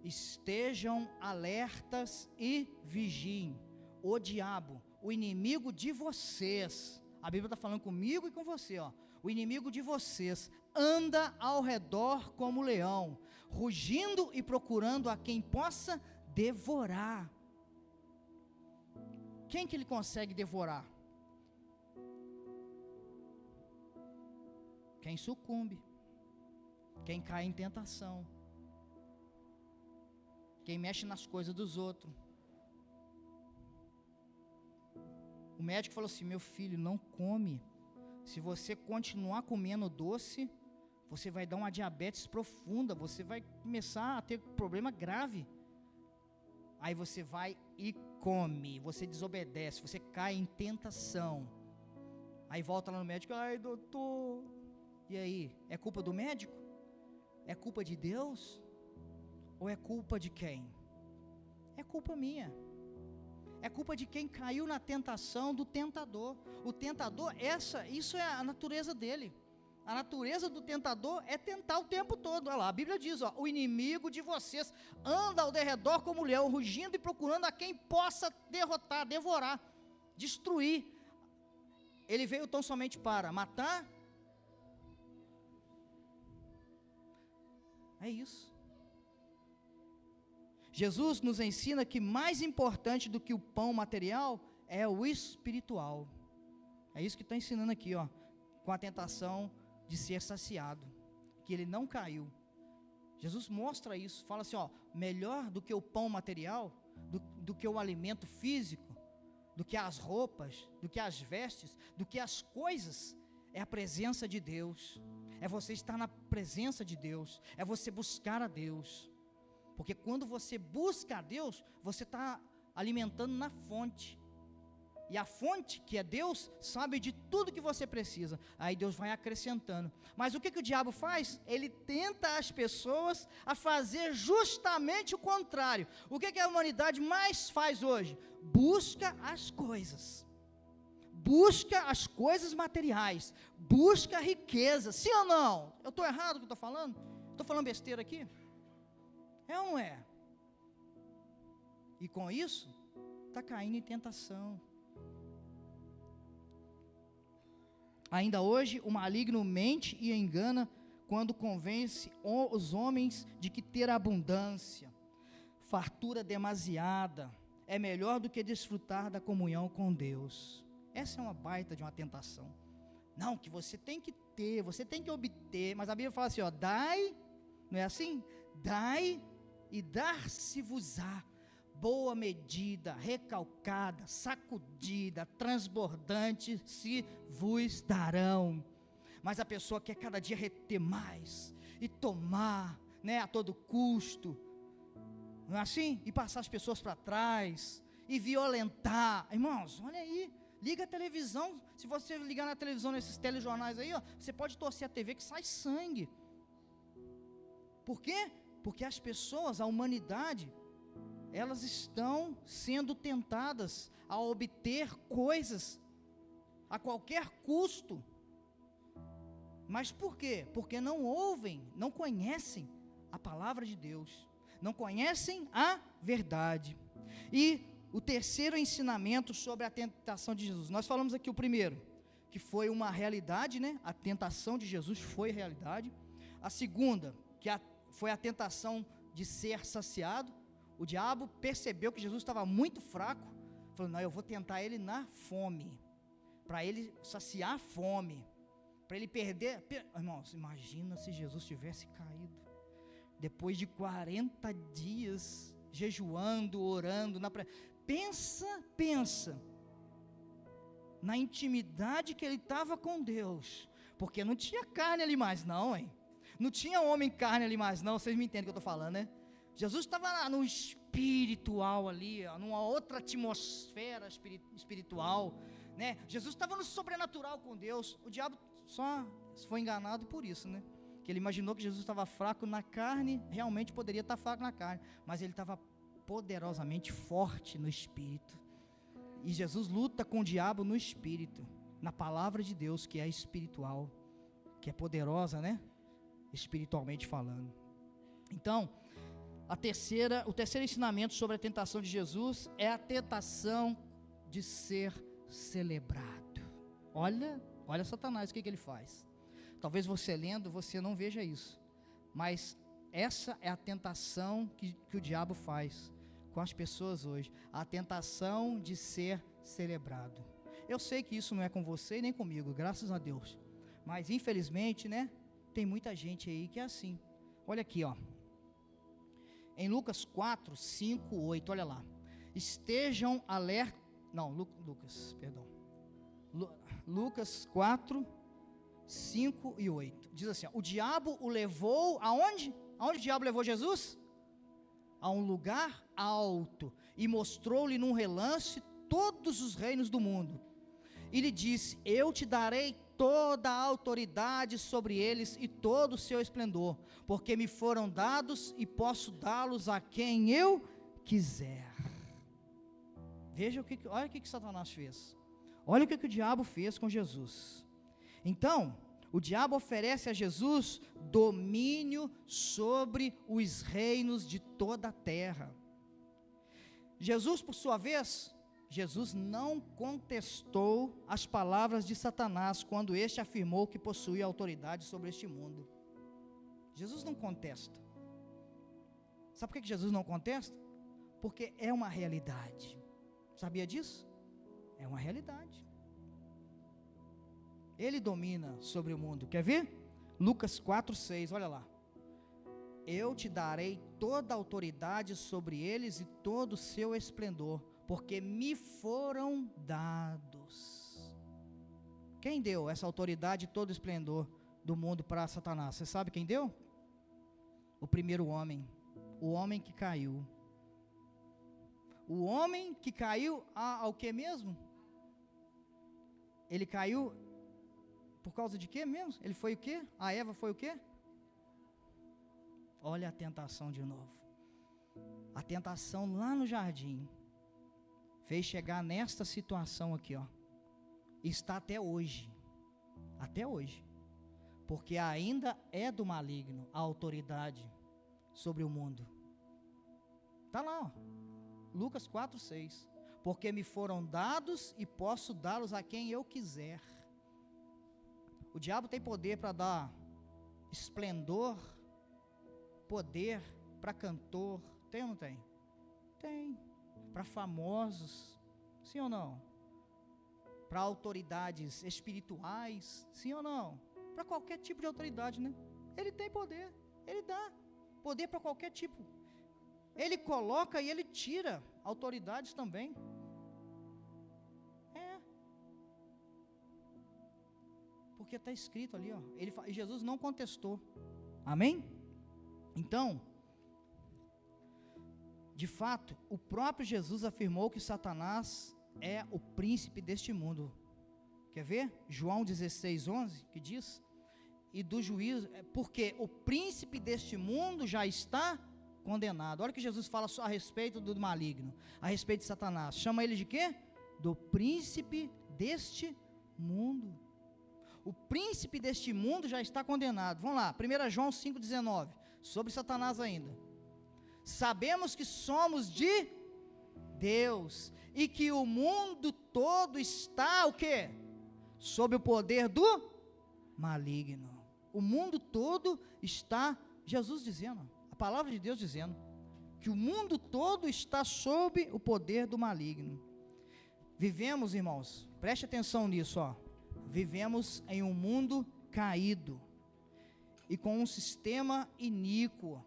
Estejam alertas e vigiem. O diabo, o inimigo de vocês, a Bíblia está falando comigo e com você, ó. O inimigo de vocês anda ao redor como leão, rugindo e procurando a quem possa devorar. Quem que ele consegue devorar? Quem sucumbe, quem cai em tentação, quem mexe nas coisas dos outros. O médico falou assim: meu filho, não come. Se você continuar comendo doce, você vai dar uma diabetes profunda, você vai começar a ter problema grave. Aí você vai e come, você desobedece, você cai em tentação. Aí volta lá no médico: ai doutor, e aí, é culpa do médico? É culpa de Deus? Ou é culpa de quem? É culpa minha. É culpa de quem caiu na tentação do tentador. O tentador, isso é a natureza dele. A natureza do tentador é tentar o tempo todo. Olha lá, a Bíblia diz, ó, o inimigo de vocês anda ao derredor como leão, rugindo e procurando a quem possa derrotar, devorar, destruir. Ele veio tão somente para matar. É isso. Jesus nos ensina que mais importante do que o pão material é o espiritual. É isso que está ensinando aqui, ó, com a tentação de ser saciado, que ele não caiu. Jesus mostra isso, fala assim, ó, melhor do que o pão material, do que o alimento físico, do que as roupas, do que as vestes, do que as coisas, é a presença de Deus, é você estar na presença de Deus, é você buscar a Deus. Porque quando você busca a Deus, você está alimentando na fonte. E a fonte, que é Deus, sabe de tudo que você precisa. Aí Deus vai acrescentando. Mas o que o diabo faz? Ele tenta as pessoas a fazer justamente o contrário. O que a humanidade mais faz hoje? Busca as coisas. Busca as coisas materiais. Busca a riqueza. Sim ou não? Eu estou errado no que eu estou falando? Estou falando besteira aqui? É ou não é? E com isso, está caindo em tentação. Ainda hoje, o maligno mente e engana quando convence os homens de que ter abundância, fartura demasiada, é melhor do que desfrutar da comunhão com Deus. Essa é uma baita de uma tentação. Não, que você tem que ter, você tem que obter, mas a Bíblia fala assim, ó, dai, não é assim? Dai e dar-se-vos-á, boa medida, recalcada, sacudida, transbordante, se vos darão. Mas a pessoa quer cada dia reter mais, e tomar, né, a todo custo, não é assim? E passar as pessoas para trás, e violentar. Irmãos, olha aí, liga a televisão, se você ligar na televisão, nesses telejornais aí, ó, você pode torcer a TV que sai sangue. Por quê? Porque as pessoas, a humanidade, elas estão sendo tentadas a obter coisas a qualquer custo. Mas por quê? Porque não ouvem, não conhecem a palavra de Deus, não conhecem a verdade. E o terceiro ensinamento sobre a tentação de Jesus, nós falamos aqui o primeiro, que foi uma realidade, né? A tentação de Jesus foi realidade. A segunda, que foi a tentação de ser saciado. O diabo percebeu que Jesus estava muito fraco, falou, não, eu vou tentar ele na fome, para ele saciar a fome, para ele perder, irmãos, imagina se Jesus tivesse caído, depois de 40 dias, jejuando, orando, pensa, na intimidade que ele estava com Deus, porque não tinha carne ali mais não, hein? Não tinha homem carne ali mais não, vocês me entendem o que eu estou falando, né? Jesus estava no espiritual ali, ó, numa outra atmosfera espiritual, né? Jesus estava no sobrenatural com Deus. O diabo só foi enganado por isso, né? Que ele imaginou que Jesus estava fraco na carne, realmente poderia estar fraco na carne, mas ele estava poderosamente forte no espírito. E Jesus luta com o diabo no espírito, na palavra de Deus, que é espiritual, que é poderosa, né? Espiritualmente falando. Então, o terceiro ensinamento sobre a tentação de Jesus é a tentação de ser celebrado. Olha Satanás, o que ele faz. Talvez você lendo, você não veja isso, mas essa é a tentação que o diabo faz com as pessoas hoje, a tentação de ser celebrado. Eu sei que isso não é com você e nem comigo, graças a Deus, mas infelizmente, né, tem muita gente aí que é assim. Olha aqui, ó, em Lucas 4, 5, 8, olha lá, estejam alerta, não, Lucas 4, 5 e 8, diz assim, ó, o diabo o levou aonde? Aonde o diabo levou Jesus? A um lugar alto, e mostrou-lhe num relance todos os reinos do mundo, e lhe disse, eu te darei toda a autoridade sobre eles e todo o seu esplendor, porque me foram dados e posso dá-los a quem eu quiser. Veja olha o que Satanás fez, olha o que o diabo fez com Jesus. Então, o diabo oferece a Jesus domínio sobre os reinos de toda a terra. Jesus, por sua vez, Jesus não contestou as palavras de Satanás quando este afirmou que possuía autoridade sobre este mundo. Jesus não contesta. Sabe por que Jesus não contesta? Porque é uma realidade. Sabia disso? É uma realidade. Ele domina sobre o mundo. Quer ver? Lucas 4, 6, olha lá. Eu te darei toda a autoridade sobre eles e todo o seu esplendor, porque me foram dados. Quem deu essa autoridade e todo o esplendor do mundo para Satanás? Você sabe quem deu? O primeiro homem, o homem que caiu. O homem que caiu ao que mesmo? Ele caiu por causa de quê mesmo? Ele foi o quê? A Eva foi o quê? Olha a tentação de novo. A tentação lá no jardim fez chegar nesta situação aqui, ó. Está até hoje. Até hoje. Porque ainda é do maligno a autoridade sobre o mundo. Está lá, ó. Lucas 4, 6. Porque me foram dados e posso dá-los a quem eu quiser. O diabo tem poder para dar esplendor, poder para cantor. Tem ou não tem? Tem. Para famosos, sim ou não? Para autoridades espirituais, sim ou não? Para qualquer tipo de autoridade, né? Ele tem poder, ele dá poder para qualquer tipo. Ele coloca e ele tira autoridades também. Porque está escrito ali, ó. E Jesus não contestou. Amém? Então, de fato, o próprio Jesus afirmou que Satanás é o príncipe deste mundo. Quer ver? João 16, 11, que diz, e do juízo, porque o príncipe deste mundo já está condenado. Olha o que Jesus fala só a respeito do maligno, a respeito de Satanás. Chama ele de quê? Do príncipe deste mundo. O príncipe deste mundo já está condenado. Vamos lá, 1 João 5,19, sobre Satanás ainda. Sabemos que somos de Deus, e que o mundo todo está, o quê? Sob o poder do maligno. O mundo todo está, Jesus dizendo, a palavra de Deus dizendo, que o mundo todo está sob o poder do maligno. Vivemos, irmãos, preste atenção nisso, ó. Vivemos em um mundo caído e com um sistema iníquo.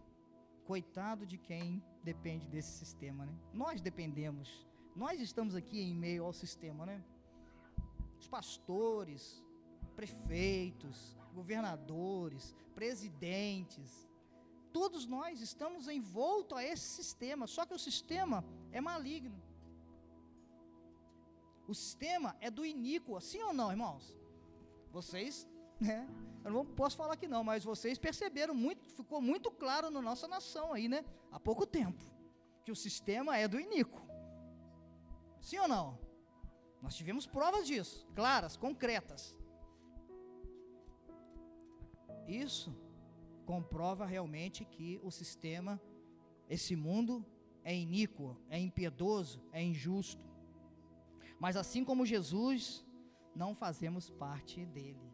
Coitado de quem depende desse sistema, né? Nós dependemos, nós estamos aqui em meio ao sistema, né? Os pastores, prefeitos, governadores, presidentes, todos nós estamos envoltos a esse sistema, só que o sistema é maligno. O sistema é do iníquo, sim ou não, irmãos? Vocês, né? Eu não posso falar aqui não, mas vocês perceberam muito, ficou muito claro na nossa nação aí, né? Há pouco tempo, que o sistema é do iníquo. Sim ou não? Nós tivemos provas disso, claras, concretas. Isso comprova realmente que o sistema, esse mundo, é iníquo, é impiedoso, é injusto. Mas assim como Jesus, não fazemos parte dele.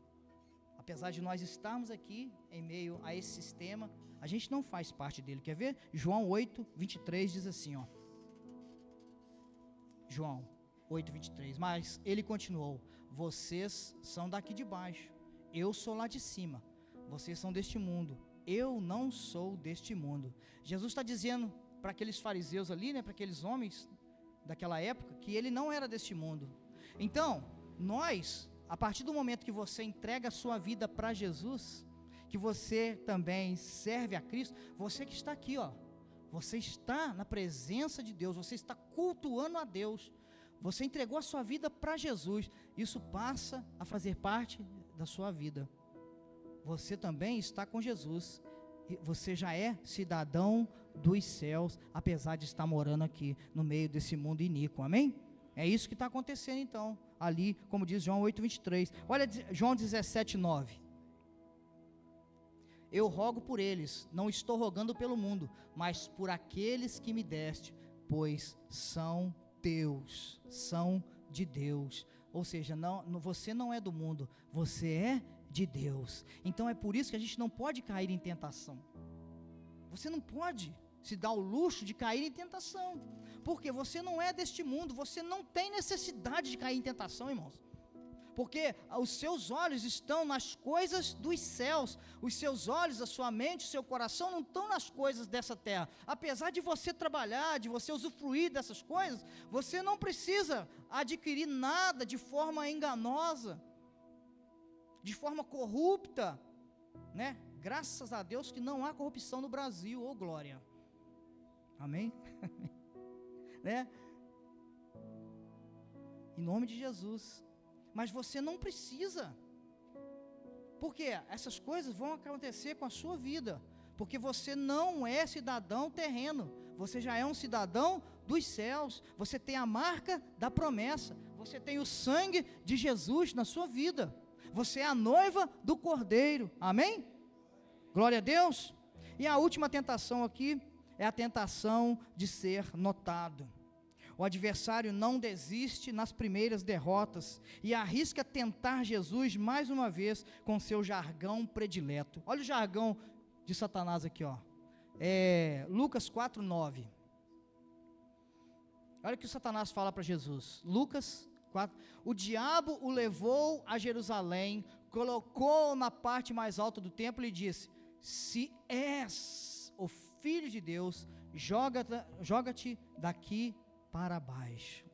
Apesar de nós estarmos aqui em meio a esse sistema, a gente não faz parte dele. Quer ver? João 8, 23 diz assim, ó. João 8, 23. Mas ele continuou: vocês são daqui de baixo, eu sou lá de cima. Vocês são deste mundo, eu não sou deste mundo. Jesus está dizendo para aqueles fariseus ali, né, para aqueles homens daquela época, que ele não era deste mundo. Então, nós, a partir do momento que você entrega a sua vida para Jesus, que você também serve a Cristo, você que está aqui, ó, você está na presença de Deus, você está cultuando a Deus, você entregou a sua vida para Jesus, isso passa a fazer parte da sua vida. Você também está com Jesus, e você já é cidadão dos céus, apesar de estar morando aqui no meio desse mundo iníquo, amém? É isso que está acontecendo então, ali, como diz João 8, 23, olha João 17, 9, eu rogo por eles, não estou rogando pelo mundo, mas por aqueles que me deste, pois são teus, são de Deus, ou seja, você não é do mundo, você é de Deus. Então é por isso que a gente não pode cair em tentação. Você não pode se dar o luxo de cair em tentação, porque você não é deste mundo, você não tem necessidade de cair em tentação, irmãos, porque os seus olhos estão nas coisas dos céus, os seus olhos, a sua mente, o seu coração não estão nas coisas dessa terra. Apesar de você trabalhar, de você usufruir dessas coisas, você não precisa adquirir nada de forma enganosa, de forma corrupta, né? Graças a Deus que não há corrupção no Brasil, ô glória, amém? Né? Em nome de Jesus. Mas você não precisa, porque essas coisas vão acontecer com a sua vida, porque você não é cidadão terreno, você já é um cidadão dos céus, você tem a marca da promessa, você tem o sangue de Jesus na sua vida, você é a noiva do Cordeiro, amém? Glória a Deus. E a última tentação aqui é a tentação de ser notado. O adversário não desiste nas primeiras derrotas e arrisca tentar Jesus mais uma vez com seu jargão predileto. Olha o jargão de Satanás aqui, ó. Lucas 4, 9. Olha o que o Satanás fala para Jesus. Lucas 4. O diabo o levou a Jerusalém, colocou na parte mais alta do templo e disse: se és o Filho de Deus, joga-te daqui para baixo.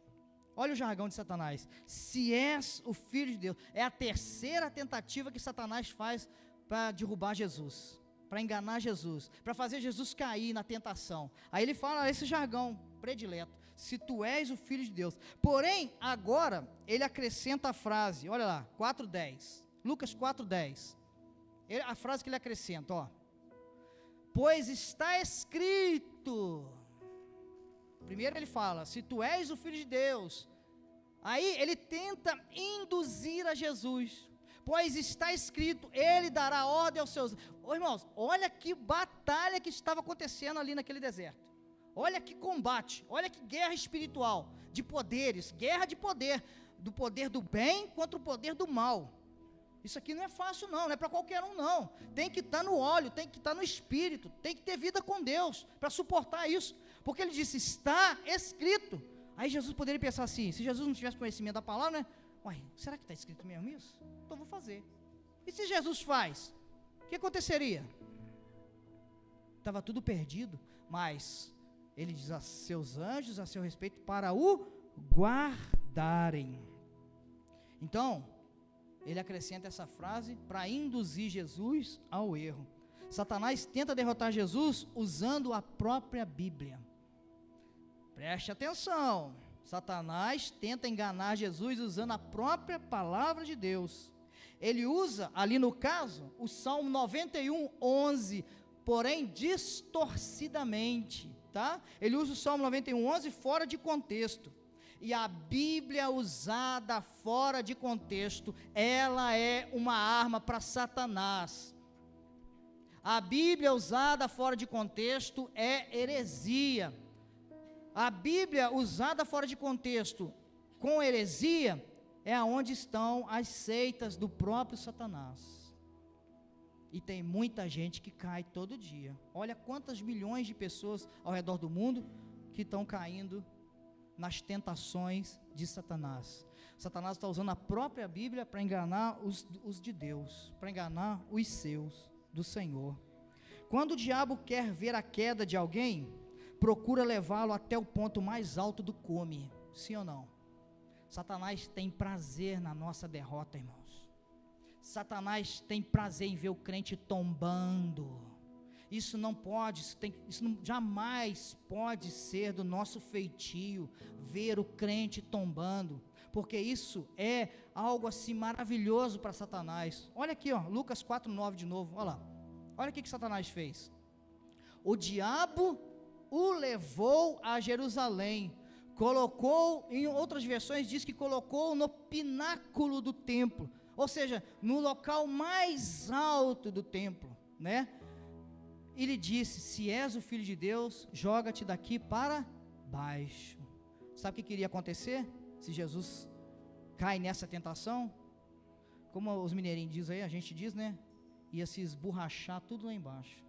Olha o jargão de Satanás: se és o Filho de Deus. É a terceira tentativa que Satanás faz para derrubar Jesus, para enganar Jesus, para fazer Jesus cair na tentação. Aí ele fala esse jargão predileto: se tu és o Filho de Deus. Porém, agora, ele acrescenta a frase, olha lá, 4:10, Lucas 4:10, a frase que ele acrescenta, ó: pois está escrito. Primeiro ele fala, se tu és o Filho de Deus. Aí ele tenta induzir a Jesus, pois está escrito, ele dará ordem aos seus... irmãos, olha que batalha que estava acontecendo ali naquele deserto, olha que combate, olha que guerra espiritual, de poderes, guerra de poder, do poder do bem contra o poder do mal. Isso aqui não é fácil não é para qualquer um não, tem que estar no óleo, tem que estar no espírito, tem que ter vida com Deus, para suportar isso, porque ele disse, está escrito. Aí Jesus poderia pensar assim, se Jesus não tivesse conhecimento da palavra, né? Uai, será que está escrito mesmo isso? Então vou fazer. E se Jesus faz, o que aconteceria? Estava tudo perdido, mas ele diz a seus anjos a seu respeito para o guardarem. Então, ele acrescenta essa frase para induzir Jesus ao erro. Satanás tenta derrotar Jesus usando a própria Bíblia. Preste atenção, Satanás tenta enganar Jesus usando a própria palavra de Deus. Ele usa, ali no caso, o Salmo 91, 11, porém distorcidamente. tá? Ele usa o Salmo 91:11 fora de contexto. E a Bíblia usada fora de contexto, ela é uma arma para Satanás. A Bíblia usada fora de contexto é heresia. A Bíblia usada fora de contexto com heresia é aonde estão as seitas do próprio Satanás. E tem muita gente que cai todo dia. Olha quantas milhões de pessoas ao redor do mundo que estão caindo nas tentações de Satanás. Satanás está usando a própria Bíblia para enganar os de Deus, para enganar os seus, do Senhor. Quando o diabo quer ver a queda de alguém, procura levá-lo até o ponto mais alto do cume, sim ou não? Satanás tem prazer na nossa derrota, irmãos. Satanás tem prazer em ver o crente tombando. Isso não pode, jamais pode ser do nosso feitio, ver o crente tombando, porque isso é algo assim maravilhoso para Satanás. Olha aqui, ó, Lucas 4:9 de novo, olha lá. Olha o que Satanás fez. O diabo o levou a Jerusalém, colocou, em outras versões diz que colocou no pináculo do templo, ou seja, no local mais alto do templo, né? E lhe disse: se és o Filho de Deus, joga-te daqui para baixo. Sabe o que iria acontecer se Jesus cai nessa tentação? Como os mineirinhos dizem aí, a gente diz, né? Ia se esborrachar tudo lá embaixo.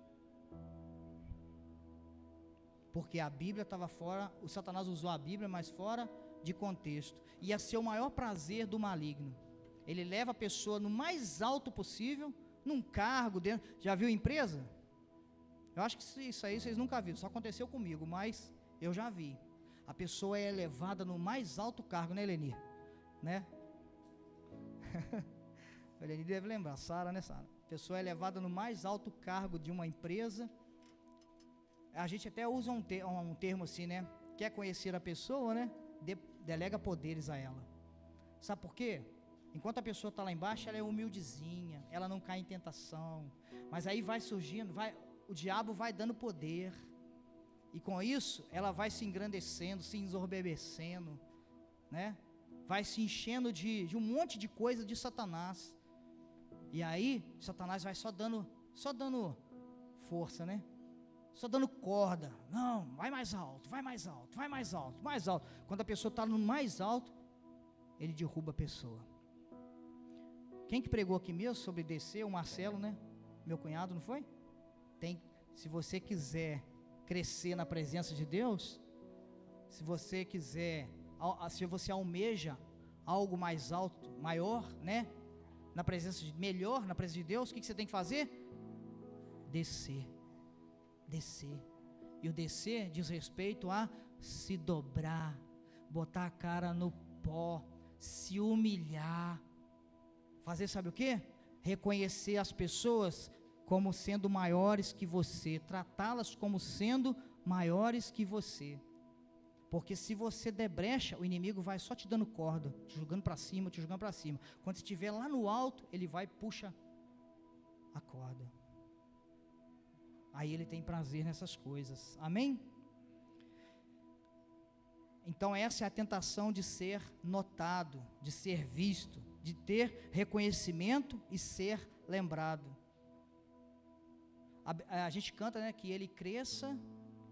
Porque a Bíblia estava fora, o Satanás usou a Bíblia, mas fora de contexto. Ia ser o maior prazer do maligno. Ele leva a pessoa no mais alto possível, num cargo dentro. Já viu empresa? Eu acho que isso aí vocês nunca viram, só aconteceu comigo, mas eu já vi. A pessoa é elevada no mais alto cargo, né, Eleni? Né? A Eleni deve lembrar, Sara, né, Sara? A pessoa é elevada no mais alto cargo de uma empresa. A gente até usa um termo assim, né? Quer conhecer a pessoa, né? Delega poderes a ela. Sabe por quê? Enquanto a pessoa está lá embaixo, ela é humildezinha, ela não cai em tentação. Mas aí vai surgindo, o diabo vai dando poder, e com isso, ela vai se engrandecendo, se ensoberbecendo, né? Vai se enchendo de um monte de coisa de Satanás, e aí, Satanás vai só dando força, né? Só dando corda. Não, vai mais alto, vai mais alto, vai mais alto, mais alto. Quando a pessoa está no mais alto, ele derruba a pessoa. Quem que pregou aqui mesmo sobre descer? O Marcelo, né? Meu cunhado, não foi? Se você quiser crescer na presença de Deus, se você almeja algo mais alto, maior, né? Melhor na presença de Deus, o que você tem que fazer? Descer. E o descer diz respeito a se dobrar, botar a cara no pó, se humilhar, fazer sabe o quê? Reconhecer as pessoas como sendo maiores que você, tratá-las como sendo maiores que você, porque se você der brecha, o inimigo vai só te dando corda, te jogando para cima, quando você estiver lá no alto, ele vai e puxa a corda, aí ele tem prazer nessas coisas, amém? Então essa é a tentação de ser notado, de ser visto, de ter reconhecimento e ser lembrado. A gente canta, né, que ele cresça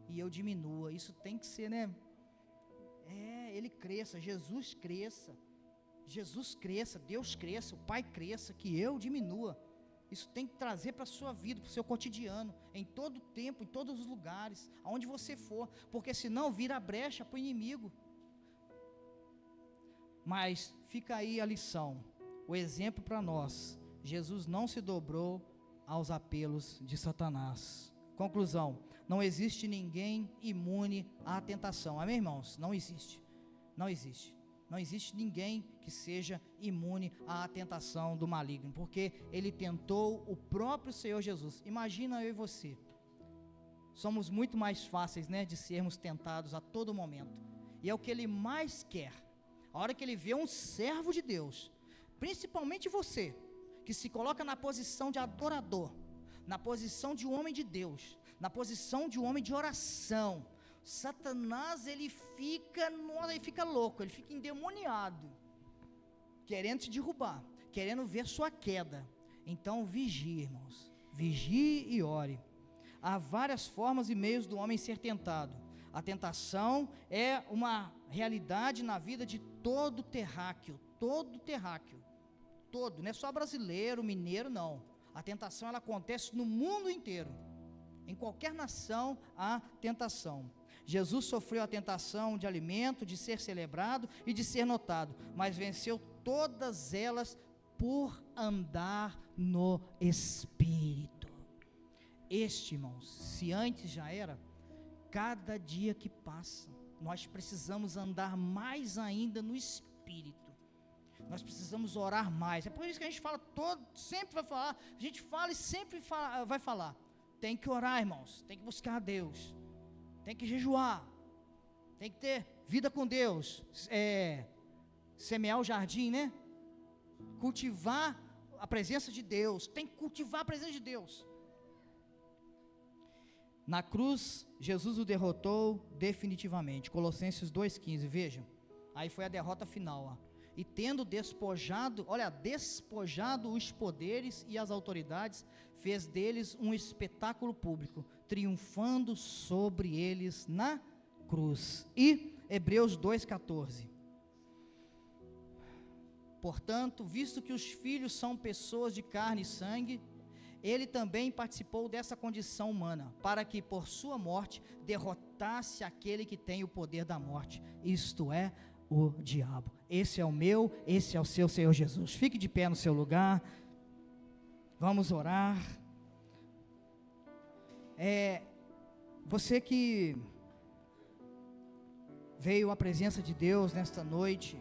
e eu diminua. Isso tem que ser, né? Ele cresça, Jesus cresça, Deus cresça, o Pai cresça, que eu diminua. Isso tem que trazer para a sua vida, para o seu cotidiano, em todo tempo, em todos os lugares, aonde você for, porque senão vira brecha para o inimigo. Mas fica aí a lição, o exemplo para nós. Jesus não se dobrou aos apelos de Satanás. Conclusão: não existe ninguém imune à tentação. Amém, irmãos? Não existe. Não existe ninguém que seja imune à tentação do maligno, porque ele tentou o próprio Senhor Jesus. Imagina eu e você. Somos muito mais fáceis, né, de sermos tentados a todo momento. E é o que ele mais quer. A hora que ele vê um servo de Deus, principalmente você, que se coloca na posição de adorador, na posição de um homem de Deus, na posição de um homem de oração, Satanás, ele fica louco, ele fica endemoniado, querendo te derrubar, querendo ver sua queda. Então vigie, irmãos, vigie e ore. Há várias formas e meios do homem ser tentado. A tentação é uma realidade na vida de todo terráqueo, todo, não é só brasileiro, mineiro, não. A tentação, ela acontece no mundo inteiro, em qualquer nação há tentação. Jesus sofreu a tentação de alimento, de ser celebrado e de ser notado, mas venceu todas elas por andar no Espírito. Irmãos, se antes já era, cada dia que passa, nós precisamos andar mais ainda no Espírito. Nós precisamos orar mais. É por isso que a gente fala sempre vai falar, a gente fala e sempre vai falar. Tem que orar, irmãos, tem que buscar a Deus, tem que jejuar, tem que ter vida com Deus, semear o jardim, né? Cultivar a presença de Deus, tem que cultivar a presença de Deus. Na cruz, Jesus o derrotou definitivamente. Colossenses 2,15, vejam, aí foi a derrota final, ó. E tendo despojado os poderes e as autoridades, fez deles um espetáculo público, triunfando sobre eles na cruz. E Hebreus 2,14. Portanto, visto que os filhos são pessoas de carne e sangue, ele também participou dessa condição humana, para que por sua morte derrotasse aquele que tem o poder da morte, isto é, o diabo. Esse é o meu, esse é o seu Senhor Jesus. Fique de pé no seu lugar, vamos orar. Você que veio à presença de Deus nesta noite,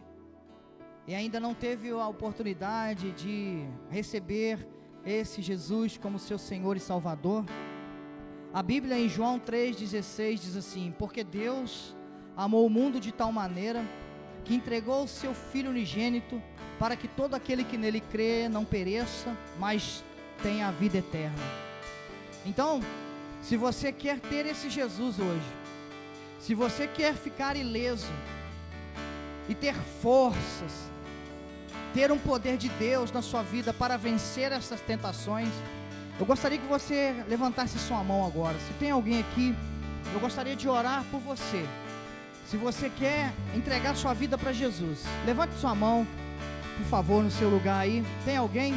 e ainda não teve a oportunidade de receber esse Jesus como seu Senhor e Salvador, a Bíblia em João 3,16 diz assim: porque Deus amou o mundo de tal maneira, que entregou o seu Filho unigênito, para que todo aquele que nele crê não pereça, mas tenha a vida eterna. Então, se você quer ter esse Jesus hoje, se você quer ficar ileso, e ter forças, ter um poder de Deus na sua vida para vencer essas tentações, eu gostaria que você levantasse sua mão agora. Se tem alguém aqui, eu gostaria de orar por você. Se você quer entregar sua vida para Jesus, levante sua mão, por favor, no seu lugar aí. Tem alguém?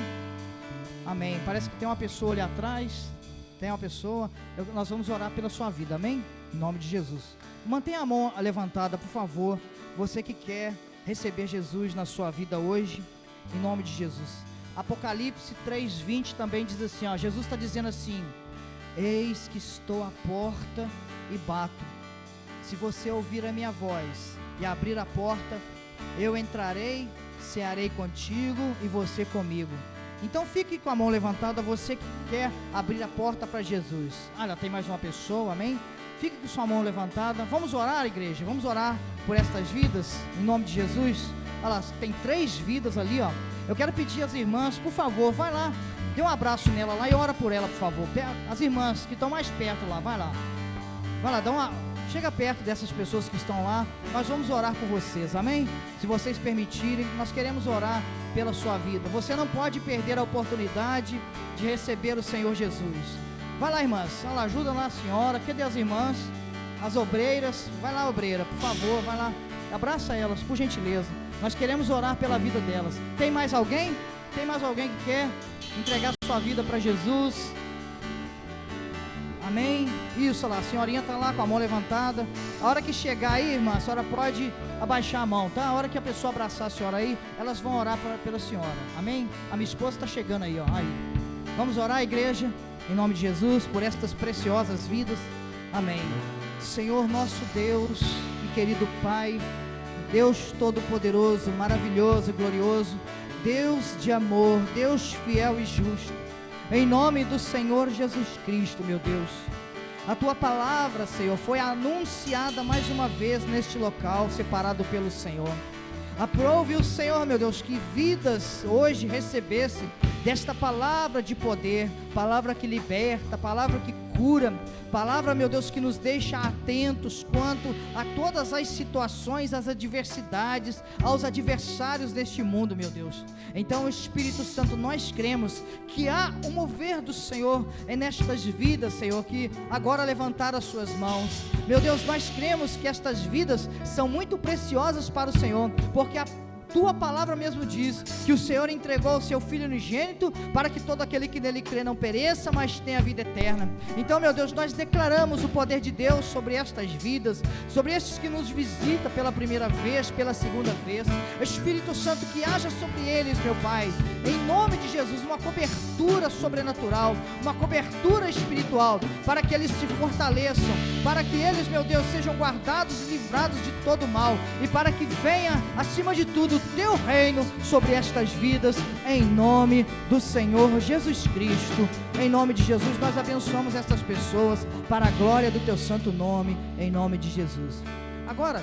Amém. Parece que tem uma pessoa ali atrás. Tem uma pessoa. Nós vamos orar pela sua vida, amém? Em nome de Jesus. Mantenha a mão levantada, por favor. Você que quer receber Jesus na sua vida hoje, em nome de Jesus. Apocalipse 3:20 também diz assim, ó, Jesus está dizendo assim: eis que estou à porta e bato. Se você ouvir a minha voz e abrir a porta, eu entrarei, cearei contigo e você comigo. Então fique com a mão levantada, você que quer abrir a porta para Jesus. Já tem mais uma pessoa, amém? Fique com sua mão levantada. Vamos orar, igreja, vamos orar por estas vidas, em nome de Jesus. Olha lá, tem 3 vidas ali, ó. Eu quero pedir às irmãs, por favor, vai lá, dê um abraço nela lá e ora por ela, por favor. As irmãs que estão mais perto lá, vai lá, chega perto dessas pessoas que estão lá. Nós vamos orar por vocês, amém? Se vocês permitirem, nós queremos orar pela sua vida. Você não pode perder a oportunidade de receber o Senhor Jesus. Vai lá, irmãs, ajuda lá a senhora. Cadê as irmãs? As obreiras, vai lá, obreira, por favor, vai lá, abraça elas, por gentileza. Nós queremos orar pela vida delas. Tem mais alguém? Tem mais alguém que quer entregar sua vida para Jesus? Amém? Isso lá, a senhorinha está lá com a mão levantada. A hora que chegar aí, irmã, a senhora pode abaixar a mão, tá? A hora que a pessoa abraçar a senhora aí, elas vão orar pela senhora, amém? A minha esposa está chegando aí, ó, aí. Vamos orar, igreja, em nome de Jesus, por estas preciosas vidas, amém. Senhor nosso Deus e querido Pai, Deus Todo-Poderoso, maravilhoso, glorioso, Deus de amor, Deus fiel e justo, em nome do Senhor Jesus Cristo, meu Deus, a Tua palavra, Senhor, foi anunciada mais uma vez neste local, separado pelo Senhor. Aprove o Senhor, meu Deus, que vidas hoje recebessem desta palavra de poder, palavra que liberta, palavra que cura, palavra, meu Deus, que nos deixa atentos quanto a todas as situações, as adversidades, aos adversários deste mundo, meu Deus. Então, Espírito Santo, nós cremos que há um mover do Senhor nestas vidas, Senhor, que agora levantaram as suas mãos. Meu Deus, nós cremos que estas vidas são muito preciosas para o Senhor, porque a Tua palavra mesmo diz que o Senhor entregou o seu Filho unigênito para que todo aquele que nele crê não pereça, mas tenha a vida eterna. Então, meu Deus, nós declaramos o poder de Deus sobre estas vidas, sobre estes que nos visita pela primeira vez, pela segunda vez. Espírito Santo, que haja sobre eles, meu Pai, em nome de Jesus, uma cobertura sobrenatural, uma cobertura espiritual, para que eles se fortaleçam, para que eles, meu Deus, sejam guardados e livrados de todo mal, e para que venha, acima de tudo, Teu reino sobre estas vidas, em nome do Senhor Jesus Cristo. Em nome de Jesus, nós abençoamos essas pessoas para a glória do Teu santo nome, em nome de Jesus. Agora,